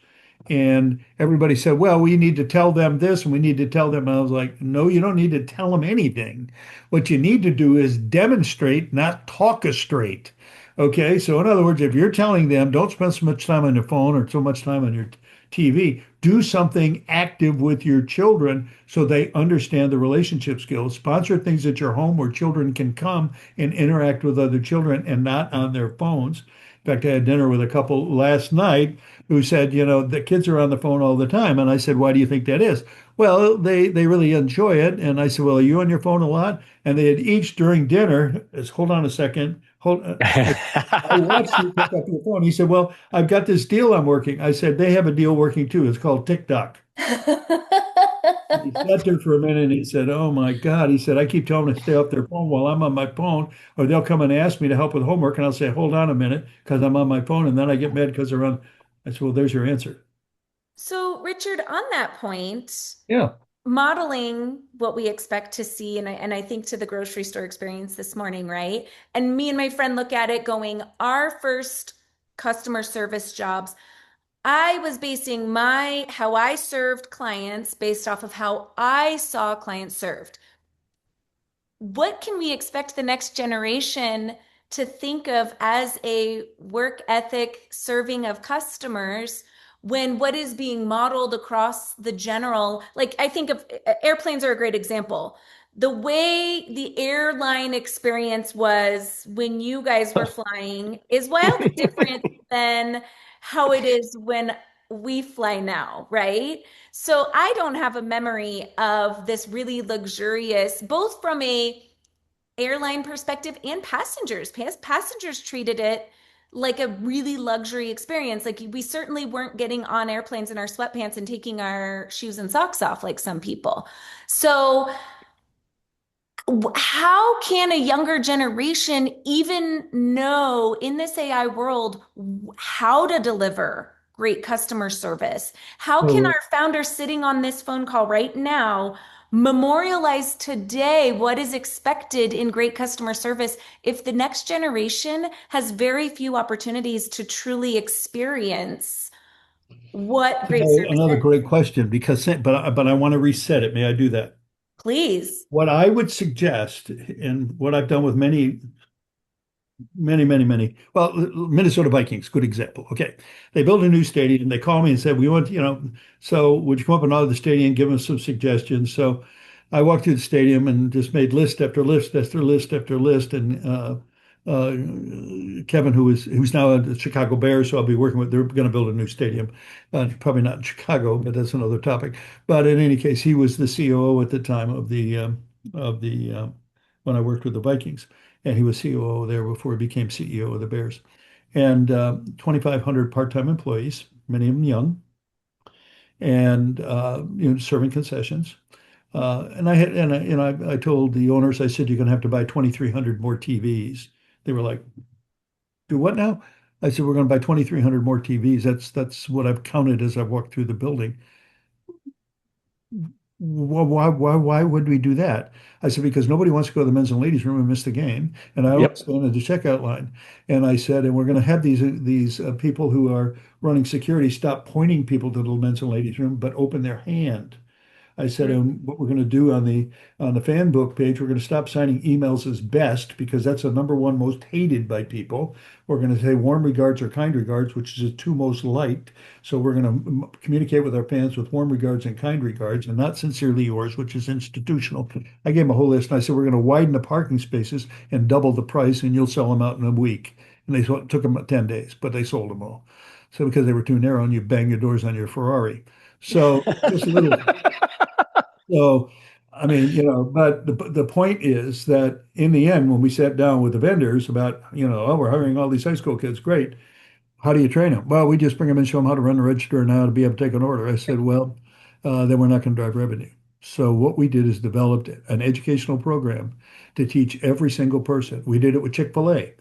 And everybody said, well, we need to tell them this and we need to tell them. And I was like, no, you don't need to tell them anything. What you need to do is demonstrate, not talk us straight. Okay. So, in other words, if you're telling them, don't spend so much time on your phone or so much time on your TV, do something active with your children so they understand the relationship skills. Sponsor things at your home where children can come and interact with other children and not on their phones. In fact, I had dinner with a couple last night who said, the kids are on the phone all the time. And I said, why do you think that is? Well, they really enjoy it. And I said, well, are you on your phone a lot? And they had each during dinner, hold on a second, I watched you pick up your phone. He said, well, I've got this deal I'm working. I said, they have a deal working too. It's called TikTok. He sat there for a minute and he said, oh my God. He said, I keep telling them to stay off their phone while I'm on my phone, or they'll come and ask me to help with homework. And I'll say, hold on a minute, because I'm on my phone. And then I get mad because they're on. I said, well, there's your answer. So, Richard, on that point, Yeah. modeling what we expect to see, and I think to the grocery store experience this morning, right? And me and my friend look at it going, our first customer service jobs, I was basing my how I served clients based off of how I saw clients served. What can we expect the next generation to think of as a work ethic serving of customers when what is being modeled across the general, like I think of airplanes are a great example. The way the airline experience was when you guys were flying is wildly different than how it is when we fly now, right? So I don't have a memory of this really luxurious, both from a airline perspective and passengers. Passengers treated it like a really luxury experience. Like we certainly weren't getting on airplanes in our sweatpants and taking our shoes and socks off like some people. So how can a younger generation even know in this AI world how to deliver great customer service? How can So our founders sitting on this phone call right now memorialize today what is expected in great customer service if the next generation has very few opportunities to truly experience what great service another is? great question because, but I want to reset it. May I do that? Please. What I would suggest, and what I've done with many. Well, Minnesota Vikings, good example. Okay. They built a new stadium. They called me and said, we want, so would you come up and audit the stadium, give us some suggestions? So I walked through the stadium and just made list after list after list after list. And Kevin, who's now at the Chicago Bears, so I'll be working with, they're going to build a new stadium. Probably not in Chicago, but that's another topic. But in any case, he was the COO at the time of the when I worked with the Vikings, and he was COO there before he became CEO of the Bears. And 2,500 part-time employees, many of them young, and serving concessions. I told the owners, I said, you're going to have to buy 2,300 more TVs. They were like, do what now? I said, we're going to buy 2,300 more TVs. That's what I've counted as I've walked through the building. Why would we do that? I said, because nobody wants to go to the men's and ladies room and miss the game. And I don't want Yep. to stand at the checkout line. And I said, and we're going to have these people who are running security stop pointing people to the men's and ladies room, but open their hand. I said, and what we're going to do on the fan book page, we're going to stop signing emails as best because that's the number one most hated by people. We're going to say warm regards or kind regards, which is the two most liked. So we're going to communicate with our fans with warm regards and kind regards, and not sincerely yours, which is institutional. I gave them a whole list, and I said we're going to widen the parking spaces and double the price, and you'll sell them out in a week. And it took them 10 days, but they sold them all. So because they were too narrow, and you bang your doors on your Ferrari. So just a little. So, I mean, but the point is that in the end, when we sat down with the vendors about, oh, we're hiring all these high school kids, great. How do you train them? Well, we just bring them and show them how to run the register and how to be able to take an order. I said, well, then we're not going to drive revenue. So what we did is developed an educational program to teach every single person. We did it with Chick-fil-A.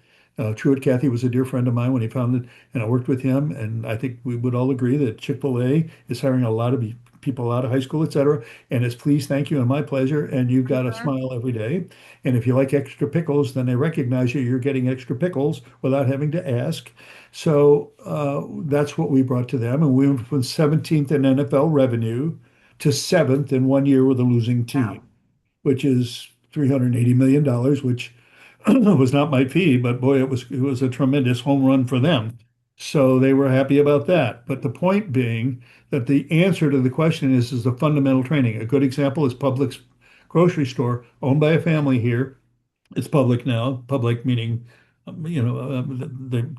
Truett Cathy was a dear friend of mine when he founded, and I worked with him. And I think we would all agree that Chick-fil-A is hiring a lot of people out of high school, et cetera. And it's please, thank you, and my pleasure. And you've got to Mhm. smile every day. And if you like extra pickles, then they recognize you. You're getting extra pickles without having to ask. So that's what we brought to them. And we went from 17th in NFL revenue to 7th in 1 year with a losing Wow. team, which is $380 million, which was not my fee, but boy, it was a tremendous home run for them. So they were happy about that. But the point being that the answer to the question is the fundamental training. A good example is Publix grocery store owned by a family here. It's public now, public meaning, the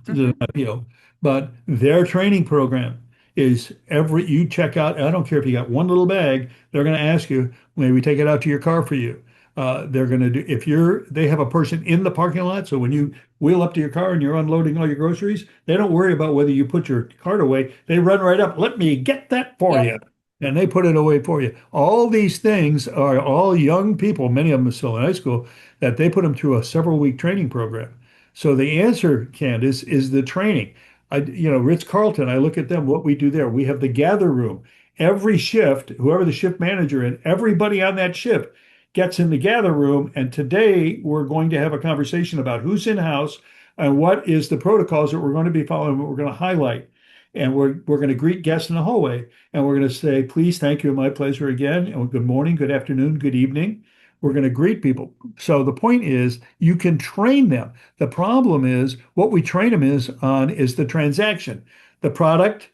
Mhm. IPO. But their training program is you check out, I don't care if you got one little bag, they're going to ask you, may we take it out to your car for you? They're going to do, they have a person in the parking lot. So when you wheel up to your car and you're unloading all your groceries, they don't worry about whether you put your cart away. They run right up, let me get that for Yep. you. And they put it away for you. All these things are all young people, many of them are still in high school, that they put them through a several week training program. So the answer, Candace, is the training. Ritz Carlton, I look at them, what we do there. We have the gather room. Every shift, whoever the shift manager and everybody on that shift gets in the gather room. And today we're going to have a conversation about who's in house and what is the protocols that we're going to be following, what we're going to highlight. and we're going to greet guests in the hallway, and we're going to say, please, thank you, my pleasure again, and good morning, good afternoon, good evening. We're going to greet people. So the point is, you can train them. The problem is, what we train them is the transaction, the product,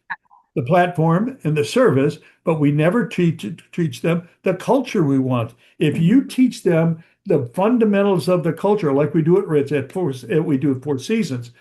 the platform, and the service, but we never teach them the culture we want. If you teach them the fundamentals of the culture, like we do at Ritz we do at Four Seasons.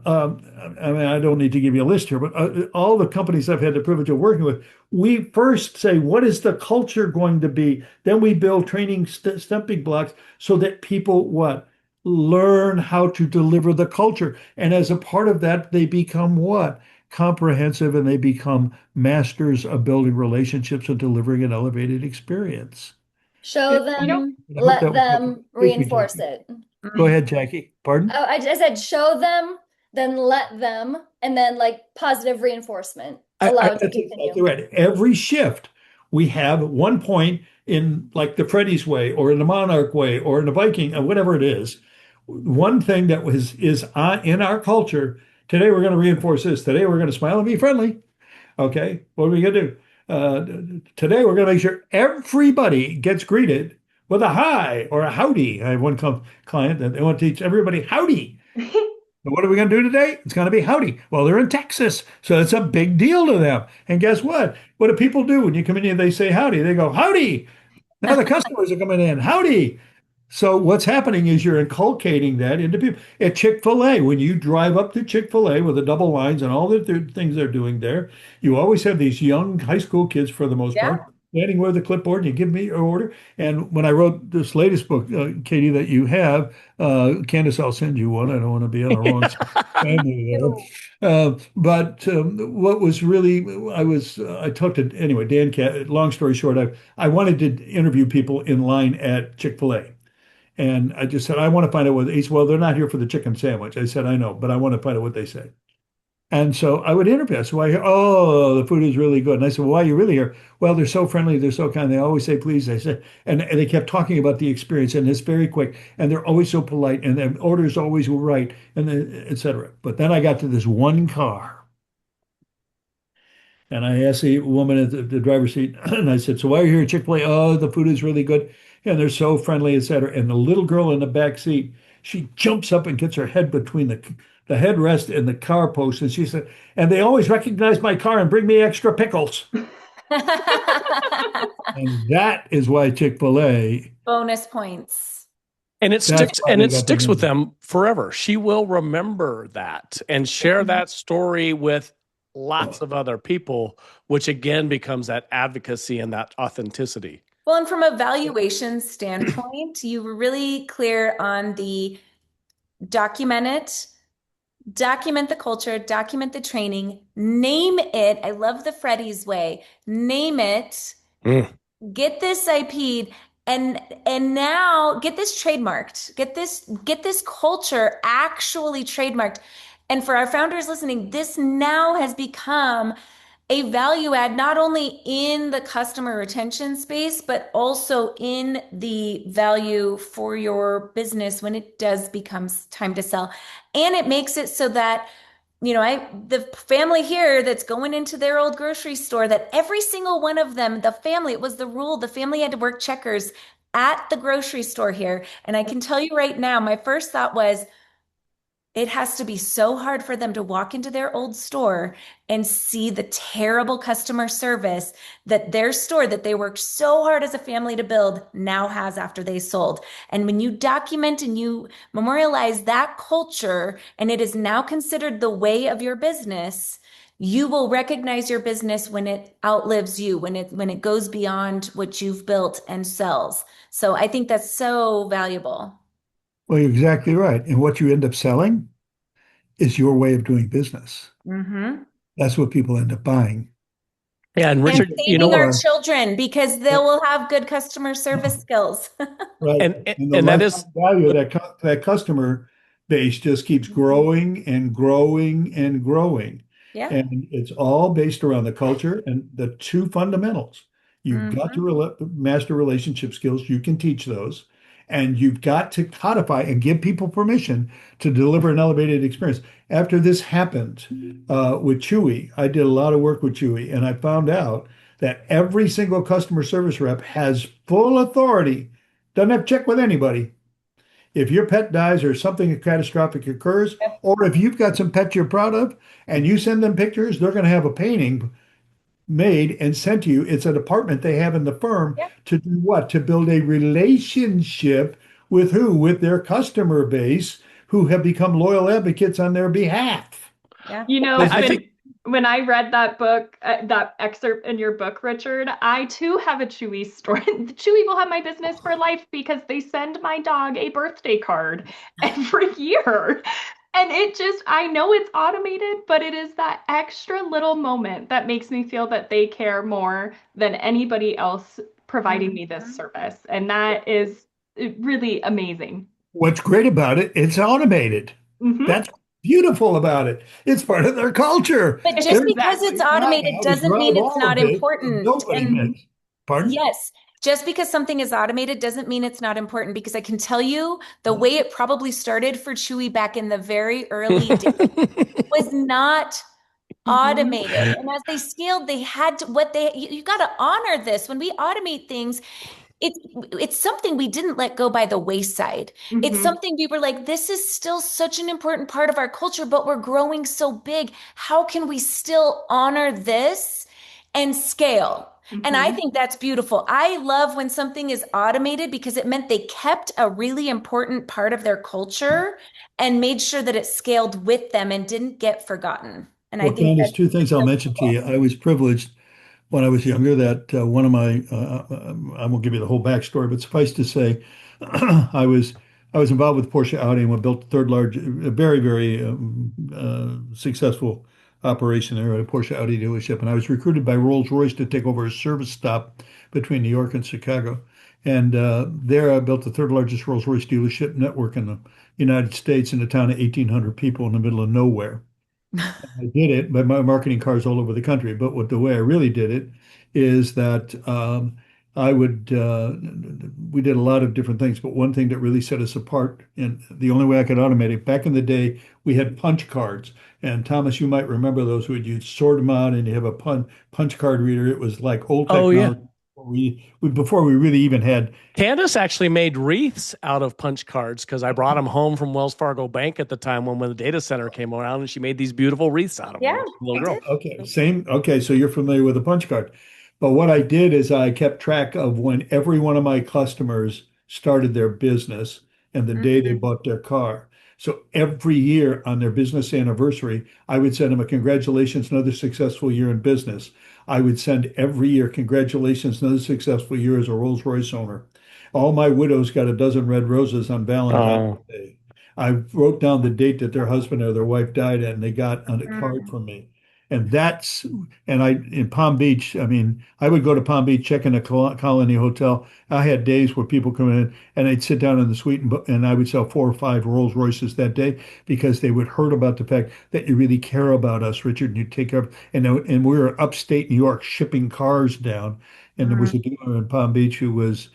I mean, I don't need to give you a list here, but all the companies I've had the privilege of working with, we first say, what is the culture going to be? Then we build training stumping blocks so that people what? Learn how to deliver the culture. And as a part of that, they become what? Comprehensive, and they become masters of building relationships and delivering an elevated experience. Show them, let them reinforce it. Go ahead, Jackie. Pardon? Oh, I said show them, then let them, and then like positive reinforcement. Allow it to continue. Exactly right. Every shift, we have one point in like the Freddy's way, or in the Monarch way, or in the Viking, or whatever it is. One thing that is in our culture. Today we're going to reinforce this. Today we're going to smile and be friendly. Okay, what are we going to do? Today we're going to make sure everybody gets greeted with a hi or a howdy. I have one client that they want to teach everybody howdy. And what are we going to do today? It's going to be howdy. Well, they're in Texas, so it's a big deal to them. And guess what? What do people do when you come in and they say howdy? They go, howdy. Now the customers are coming in, howdy. So what's happening is you're inculcating that into people. At Chick-fil-A, when you drive up to Chick-fil-A with the double lines and all the things they're doing there, you always have these young high school kids, for the most part, standing with a clipboard, and you give me your order. And when I wrote this latest book, Katie, that you have, Candace, I'll send you one. I don't want to be on the wrong family there. But what was really, I talked to, anyway, Dan Cat, long story short, I wanted to interview people in line at Chick-fil-A. And I just said, I want to find out what he said. Well, they're not here for the chicken sandwich. I said, I know, but I want to find out what they say. And so I would interview. So I hear, oh, the food is really good. And I said, well, why are you really here? Well, they're so friendly. They're so kind. They always say, please. They said, and they kept talking about the experience, and it's very quick. And they're always so polite, and their orders always were right, and then, et cetera. But then I got to this one car. And I asked the woman at the driver's seat, and I said, so why are you here at Chick-fil-A? Oh, the food is really good. And they're so friendly, et cetera. And the little girl in the back seat, she jumps up and gets her head between the headrest and the car post. And she said, and they always recognize my car and bring me extra pickles. And that is why Chick-fil-A. Bonus points. And it sticks with them forever. She will remember that and share that story with lots of other people, which again becomes that advocacy and that authenticity. Well, and from a valuation standpoint, you were really clear on the document it, document the culture, document the training, name it. I love the Freddy's way. Name it, get this IP'd, and now get this trademarked. Get this culture actually trademarked. And for our founders listening, this now has become a value add, not only in the customer retention space, but also in the value for your business when it does become time to sell. And it makes it so that, the family here that's going into their old grocery store, that every single one of them, the family, it was the rule, the family had to work checkers at the grocery store here. And I can tell you right now, my first thought was, it has to be so hard for them to walk into their old store and see the terrible customer service that their store that they worked so hard as a family to build now has after they sold. And when you document and you memorialize that culture, and it is now considered the way of your business, you will recognize your business when it outlives you, when it goes beyond what you've built and sells. So I think that's so valuable. Well, you're exactly right. And what you end up selling is your way of doing business. Mm-hmm. That's what people end up buying. Yeah, and Richard, saving our children because they will have good customer service skills. Right, and that is value that customer base just keeps growing and growing and growing. Yeah, and it's all based around the culture and the two fundamentals. You've got to master relationship skills. You can teach those. And you've got to codify and give people permission to deliver an elevated experience. After this happened with Chewy, I did a lot of work with Chewy, and I found out that every single customer service rep has full authority, doesn't have to check with anybody. If your pet dies or something catastrophic occurs, or if you've got some pets you're proud of and you send them pictures, they're going to have a painting made and sent to you. It's a department they have in the firm Yeah. to do what? To build a relationship with who? With their customer base who have become loyal advocates on their behalf. Yeah. You know, I think when I read that book, that excerpt in your book, Richard, I too have a Chewy story. Chewy will have my business for life because they send my dog a birthday card every year. And it just, I know it's automated, but it is that extra little moment that makes me feel that they care more than anybody else providing me this service. And that is really amazing. What's great about it, it's automated. Hmm. That's beautiful about it. It's part of their culture. But just They're because Exactly. it's not automated how to doesn't drive mean it's all not of it. important. Nobody And does. Pardon? yes, just because something is automated doesn't mean it's not important, because I can tell you the way it probably started for Chewy back in the very early days was not automated. And as they scaled, they had to, you got to honor this. When we automate things, it's it's something we didn't let go by the wayside. It's Hmm. something we were like, this is still such an important part of our culture, but we're growing so big. How can we still honor this and scale? And I Hmm. think that's beautiful. I love when something is automated because it meant they kept a really important part of their culture and made sure that it scaled with them and didn't get forgotten. And I Well, think Candace, that's two things I'll so mention to cool. you. I was privileged when I was younger that one of my I won't give you the whole backstory, but suffice to say, I was I was involved with Porsche Audi and we built the third large, a very successful operation there at a Porsche Audi dealership, and I was recruited by Rolls-Royce to take over a service stop between New York and Chicago. And there I built the third largest Rolls-Royce dealership network in the United States in a town of 1,800 people in the middle of nowhere. I did it by my marketing cars all over the country. But what the way I really did it is that I would we did a lot of different things, but one thing that really set us apart, and the only way I could automate it, back in the day, we had punch cards. And Thomas, you might remember those where you'd sort them out and you have a punch card reader. It was like old Oh yeah. technology. Before we really even had. Candace actually made wreaths out of punch cards because I brought them home from Wells Fargo Bank at the time when the data center came around, and she made these beautiful wreaths out of them. Yeah, Little I did. girl. Okay, same. Okay, so you're familiar with a punch card. But what I did is I kept track of when every one of my customers started their business and the day they Mhm. bought their car. So every year on their business anniversary, I would send them a congratulations, another successful year in business. I would send every year, congratulations, another successful year as a Rolls-Royce owner. All my widows got a dozen red roses on Valentine's Oh, Day. I wrote down the date that their husband or their wife died and they got on a card Mm. from me. And that's, and I, in Palm Beach, I mean, I would go to Palm Beach, check in a Colony Hotel. I had days where people come in and they'd sit down in the suite and I would sell 4 or 5 Rolls Royces that day because they would heard about the fact that you really care about us, Richard, and you take care of, and we were upstate New York shipping cars down. And there was a dealer in Palm Beach who was,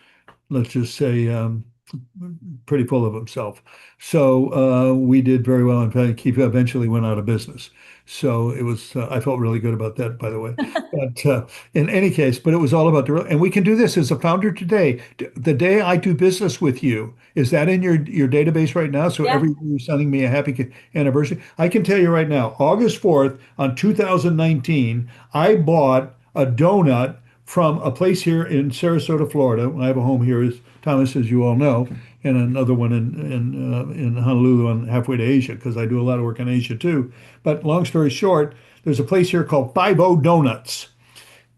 let's just say, pretty full of himself. So we did very well. In fact, Keith eventually went out of business. So it was, I felt really good about that, by the way. But in any case, but it was all about and we can do this as a founder today. The day I do business with you, is that in your database right now? So Yeah. every year you're sending me a happy anniversary. I can tell you right now, August 4th on 2019, I bought a donut from a place here in Sarasota, Florida. I have a home here, as Thomas, as you all know, and another one in Honolulu and halfway to Asia because I do a lot of work in Asia too. But long story short, there's a place here called 50 Donuts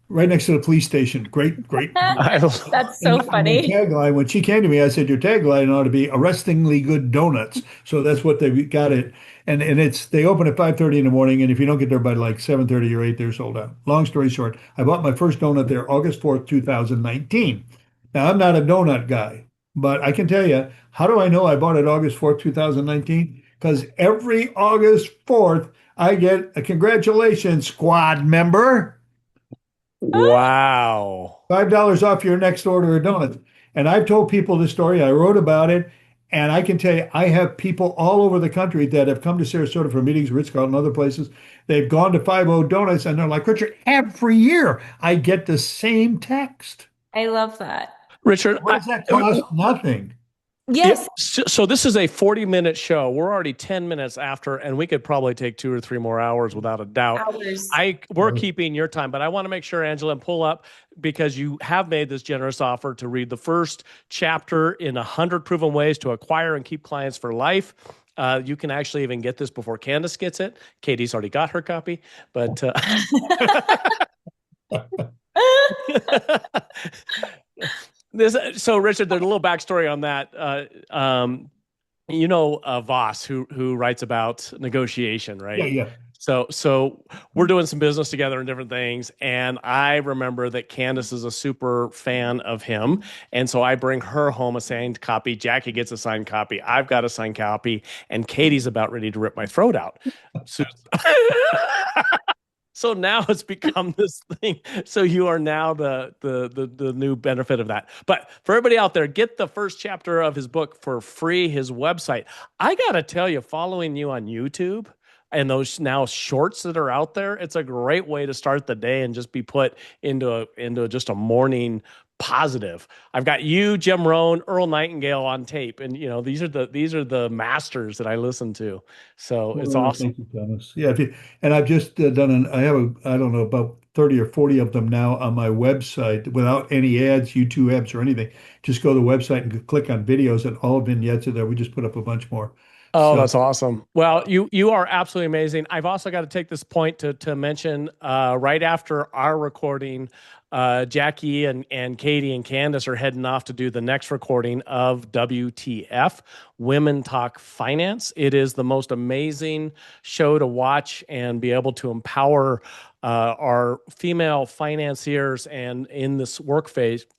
right next to the police station. Great. I That's so And my funny. tagline, when she came to me, I said, your tagline ought to be arrestingly good donuts. So that's what they got it. And it's they open at 5:30 in the morning, and if you don't get there by like 7:30 or 8, they're sold out. Long story short, I bought my first donut there August 4th, 2019. Now I'm not a donut guy, but I can tell you, how do I know I bought it August 4th, 2019? Because every August 4th, I get a congratulations squad member. wow. $5 off your next order of donuts. And I've told people this story. I wrote about it. And I can tell you, I have people all over the country that have come to Sarasota for meetings, Ritz-Carlton, other places. They've gone to 50 Donuts and they're like, Richard, every year I get the same text. I love that. Richard, What does that cost? Nothing. yeah, Yes, so this is a 40-minute show. We're already 10 minutes after, and we could probably take 2 or 3 more hours without a doubt. hours. We're keeping your time, but I want to make sure, Angela, and pull up because you have made this generous offer to read the first chapter in 100 Proven Ways to Acquire and Keep Clients for Life. You can actually even get this before Candace gets it. Katie's already got her copy, but so Richard, there's a little backstory on that. Voss, who writes about negotiation, right? Yeah. So we're doing some business together and different things. And I remember that Candace is a super fan of him. And so I bring her home a signed copy. Jackie gets a signed copy. I've got a signed copy. And Katie's about ready to rip my throat out. So, so now it's become this thing. So you are now the new benefit of that. But for everybody out there, get the first chapter of his book for free, his website. I got to tell you, following you on YouTube and those now shorts that are out there, it's a great way to start the day and just be put into just a morning positive. I've got you, Jim Rohn, Earl Nightingale on tape, and these are the masters that I listen to. So it's awesome. Thank you, Thomas. Yeah, and I've just I have I don't know, about 30 or 40 of them now on my website without any ads, YouTube ads or anything. Just go to the website and click on videos and all vignettes are there. We just put up a bunch more. Oh, So, that's awesome. Well, you are absolutely amazing. I've also got to take this point to mention right after our recording, Jackie and Katie and Candace are heading off to do the next recording of WTF, Women Talk Finance. It is the most amazing show to watch and be able to empower our female financiers and in this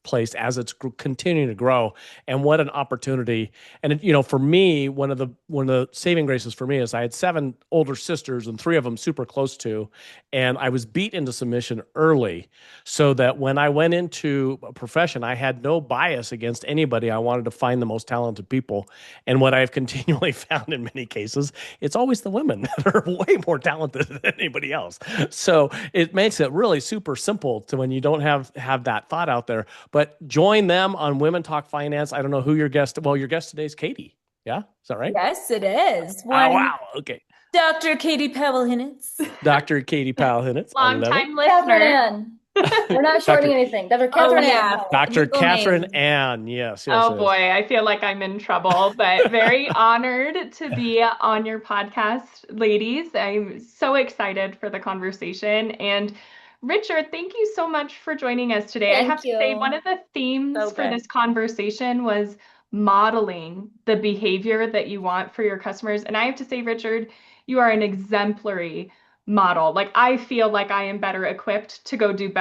place as it's continuing to grow. And what an opportunity. And for me, one of the saving graces for me is I had 7 older sisters and 3 of them super close to, and I was beat into submission early so that when I went into a profession, I had no bias against anybody. I wanted to find the most talented people. And what I've continually found in many cases, it's always the women that are way more talented than anybody else. So it makes it really super simple to when you don't have that thought out there. But join them on Women Talk Finance. I don't know who your guest. Well, your guest today is Katie. Yeah, is that right? Yes, it is. Oh, wow. Okay. Dr. Katie Powell-Hinnitz. Dr. Katie Powell-Hinnitz. Long time Catherine listener. Ann. We're not shorting anything. Dr. Catherine Ann. Dr. Legal Catherine name. Ann. Yes. Oh boy, I feel like I'm in trouble, but very honored to be on your podcast, ladies. I'm so excited for the conversation. And Richard, thank you so much for joining us today. I Thank have to say, you. one of the themes So for good. this conversation was modeling the behavior that you want for your customers. And I have to say, Richard, you are an exemplary model. Like, I feel like I am better equipped to go do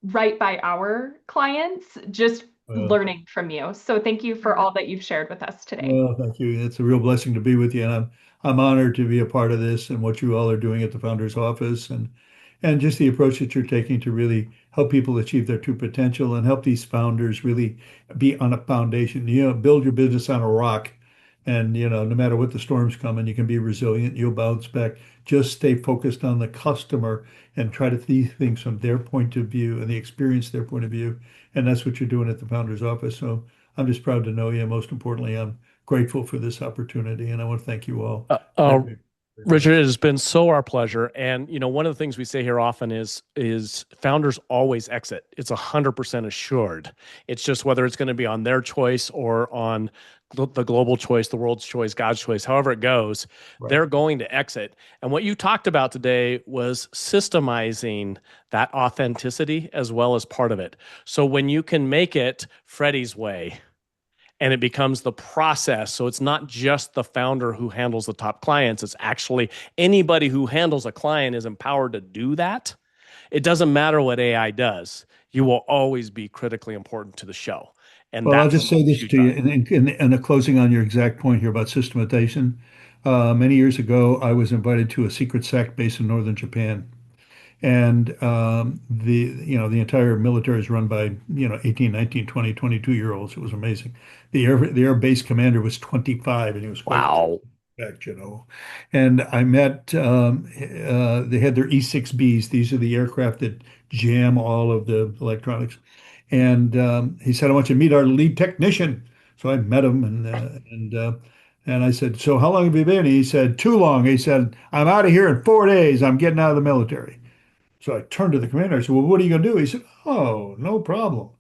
right by our clients, just Well, learning from you. So thank you for all that you've shared with us today. well, thank you. It's a real blessing to be with you, and I'm honored to be a part of this and what you all are doing at the Founder's Office, and just the approach that you're taking to really help people achieve their true potential and help these founders really be on a foundation. Build your business on a rock, and no matter what the storms come, and you can be resilient. You'll bounce back. Just stay focused on the customer and try to see things from their point of view and the experience their point of view, and that's what you're doing at the Founder's Office. So I'm just proud to know you. Most importantly, I'm grateful for this opportunity, and I want to thank you all. Very much. Richard, it has been so our pleasure. And one of the things we say here often is founders always exit. It's 100% assured. It's just whether it's going to be on their choice or on the global choice, the world's choice, God's choice, however it goes, Right. they're going to exit. And what you talked about today was systemizing that authenticity as well as part of it. So when you can make it Freddie's way, and it becomes the process. So it's not just the founder who handles the top clients. It's actually anybody who handles a client is empowered to do that. It doesn't matter what AI does. You will always be critically important to the show. And Well, I'll that's just say this huge to you, value. in a closing on your exact point here about systematization. Many years ago, I was invited to a secret sect base in northern Japan. And the entire military is run by 18, 19, 20, 22-year-olds. It was amazing. The air base commander was 25, and he was quite Wow. back. And I met, they had their E-6Bs. These are the aircraft that jam all of the electronics. And he said, I want you to meet our lead technician. So I met him, and I said, so how long have you been? He said, too long. He said, I'm out of here in 4 days. I'm getting out of the military. So I turned to the commander. I said, well, what are you going to do? He said, oh, no problem.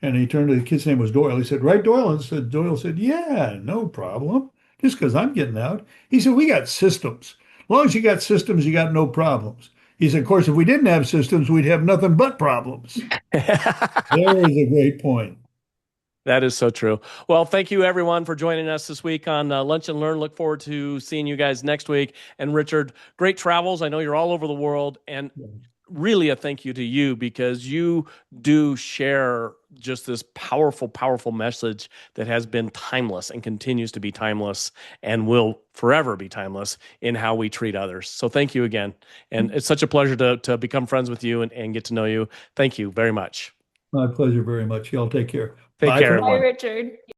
And he turned to the kid's name was Doyle. He said, right, Doyle? And Doyle said, yeah, no problem. Just because I'm getting out. He said, we got systems. As long as you got systems, you got no problems. He said, of course, if we didn't have systems, we'd have nothing but problems. There is a great point. That is so true. Well, thank you everyone for joining us this week on Lunch and Learn. Look forward to seeing you guys next week. And Richard, great travels. I know you're all over the world, and really a thank you to you, because you do share just this powerful, powerful message that has been timeless and continues to be timeless and will forever be timeless in how we treat others. So thank you again. And it's such a pleasure to become friends with you and get to know you. Thank you very much. My pleasure very much. Y'all take care. Take Bye care, for everyone. Bye, Richard.